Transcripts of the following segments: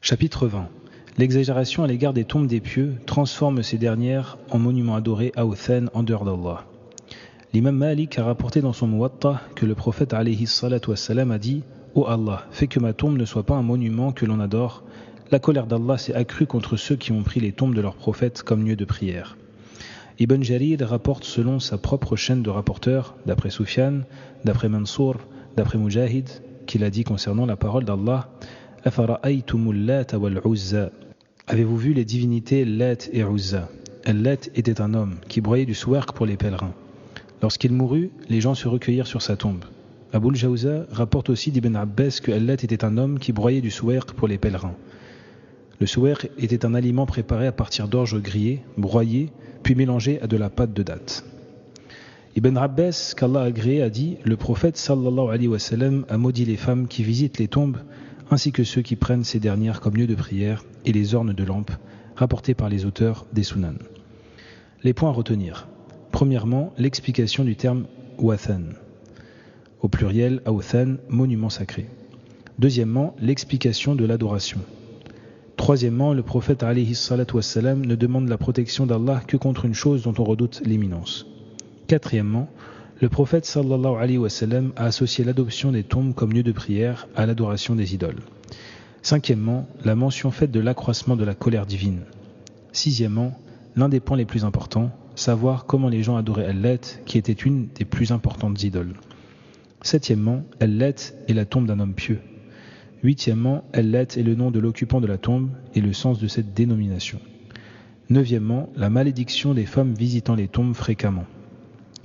Chapitre 20. L'exagération à l'égard des tombes des pieux transforme ces dernières en monuments adorés à Awthan en dehors d'Allah. L'imam Malik a rapporté dans son Muwatta que le prophète alayhi salatu wassalam a dit « Ô Allah, fais que ma tombe ne soit pas un monument que l'on adore. La colère d'Allah s'est accrue contre ceux qui ont pris les tombes de leurs prophètes comme lieu de prière. » Ibn Jarir rapporte selon sa propre chaîne de rapporteurs, d'après Sufyan, d'après Mansour, d'après Mujahid, qu'il a dit concernant la parole d'Allah « Afara'aytumul Lat wal Uzza » Avez-vous vu les divinités Lat et Uzza? Lat était un homme qui broyait du souark pour les pèlerins. Lorsqu'il mourut, les gens se recueillirent sur sa tombe. Abul Jawza rapporte aussi d'Ibn Abbas que Lat était un homme qui broyait du souark pour les pèlerins. Le souark était un aliment préparé à partir d'orge grillée, broyé, puis mélangé à de la pâte de dattes. Ibn Abbas, qu'Allah a agréé, a dit « Le prophète sallallahu alayhi wa sallam a maudit les femmes qui visitent les tombes, ainsi que ceux qui prennent ces dernières comme lieu de prière et les ornent de lampes, rapportés par les auteurs des Sunan. » Les points à retenir. Premièrement, l'explication du terme « Wathan », au pluriel « Awthan », monument sacré. Deuxièmement, l'explication de l'adoration. Troisièmement, le prophète alayhi salatu wassalam ne demande la protection d'Allah que contre une chose dont on redoute l'imminence. Quatrièmement, le prophète sallallahu alayhi wa sallam a associé l'adoption des tombes comme lieu de prière à l'adoration des idoles. Cinquièmement, la mention faite de l'accroissement de la colère divine. Sixièmement, l'un des points les plus importants, savoir comment les gens adoraient Al-Lat, qui était une des plus importantes idoles. Septièmement, Al-Lat est la tombe d'un homme pieux. Huitièmement, Al-Lat est le nom de l'occupant de la tombe et le sens de cette dénomination. Neuvièmement, la malédiction des femmes visitant les tombes fréquemment.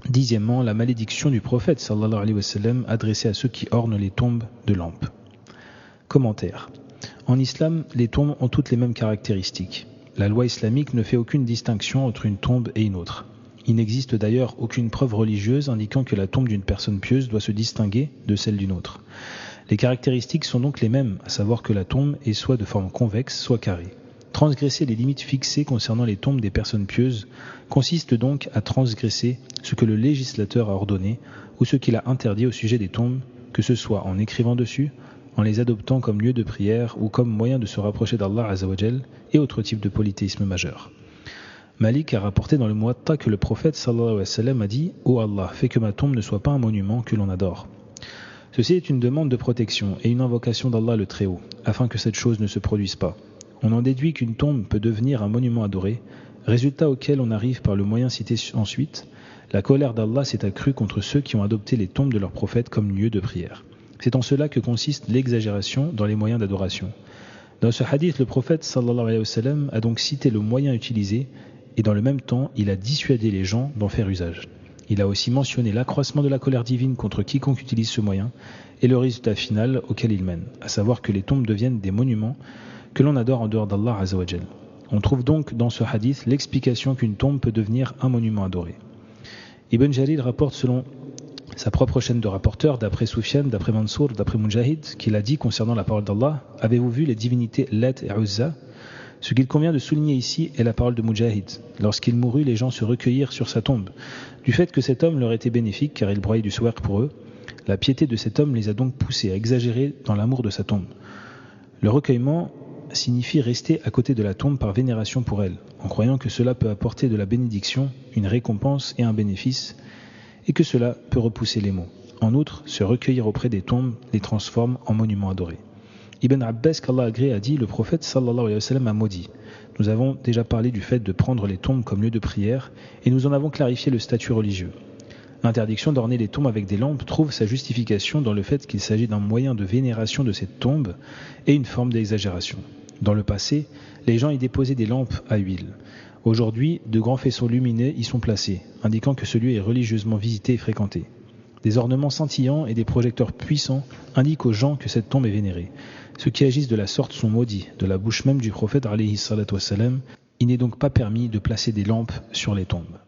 Dixièmement, la malédiction du prophète sallallahu alayhi wa sallam adressée à ceux qui ornent les tombes de lampes. Commentaire. En islam, les tombes ont toutes les mêmes caractéristiques. La loi islamique ne fait aucune distinction entre une tombe et une autre. Il n'existe d'ailleurs aucune preuve religieuse indiquant que la tombe d'une personne pieuse doit se distinguer de celle d'une autre. Les caractéristiques sont donc les mêmes, à savoir que la tombe est soit de forme convexe, soit carrée. Transgresser les limites fixées concernant les tombes des personnes pieuses consiste donc à transgresser ce que le législateur a ordonné ou ce qu'il a interdit au sujet des tombes, que ce soit en écrivant dessus, en les adoptant comme lieu de prière ou comme moyen de se rapprocher d'Allah Azzawajal et autres types de polythéisme majeur. Malik a rapporté dans le Muwatta que le prophète sallallahu alayhi wa sallam a dit « Ô Allah, fais que ma tombe ne soit pas un monument que l'on adore ». Ceci est une demande de protection et une invocation d'Allah le Très-Haut, afin que cette chose ne se produise pas. On en déduit qu'une tombe peut devenir un monument adoré, résultat auquel on arrive par le moyen cité ensuite. La colère d'Allah s'est accrue contre ceux qui ont adopté les tombes de leurs prophètes comme lieu de prière. C'est en cela que consiste l'exagération dans les moyens d'adoration. Dans ce hadith, le prophète sallallahu alayhi wa sallam a donc cité le moyen utilisé et dans le même temps, il a dissuadé les gens d'en faire usage. Il a aussi mentionné l'accroissement de la colère divine contre quiconque utilise ce moyen et le résultat final auquel il mène, à savoir que les tombes deviennent des monuments que l'on adore en dehors d'Allah Azzawajal. On trouve donc dans ce hadith l'explication qu'une tombe peut devenir un monument adoré. Ibn Jarir rapporte selon sa propre chaîne de rapporteurs, d'après Sufyan, d'après Mansour, d'après Mujahid, qu'il a dit concernant la parole d'Allah « Avez-vous vu les divinités Lat et Uzza ?» Ce qu'il convient de souligner ici est la parole de Mujahid. Lorsqu'il mourut, les gens se recueillirent sur sa tombe. Du fait que cet homme leur était bénéfique, car il broyait du souark pour eux, la piété de cet homme les a donc poussés à exagérer dans l'amour de sa tombe. Le recueillement signifie rester à côté de la tombe par vénération pour elle, en croyant que cela peut apporter de la bénédiction, une récompense et un bénéfice, et que cela peut repousser les maux. En outre, se recueillir auprès des tombes les transforme en monuments adorés. Ibn Abbas, qu'Allah agrée, a dit « Le prophète sallallahu alayhi wa sallam a maudit ». Nous avons déjà parlé du fait de prendre les tombes comme lieu de prière, et nous en avons clarifié le statut religieux. L'interdiction d'orner les tombes avec des lampes trouve sa justification dans le fait qu'il s'agit d'un moyen de vénération de cette tombe et une forme d'exagération. Dans le passé, les gens y déposaient des lampes à huile. Aujourd'hui, de grands faisceaux lumineux y sont placés, indiquant que ce lieu est religieusement visité et fréquenté. Des ornements scintillants et des projecteurs puissants indiquent aux gens que cette tombe est vénérée. Ceux qui agissent de la sorte sont maudits. De la bouche même du prophète alayhi salatu wassalam, il n'est donc pas permis de placer des lampes sur les tombes.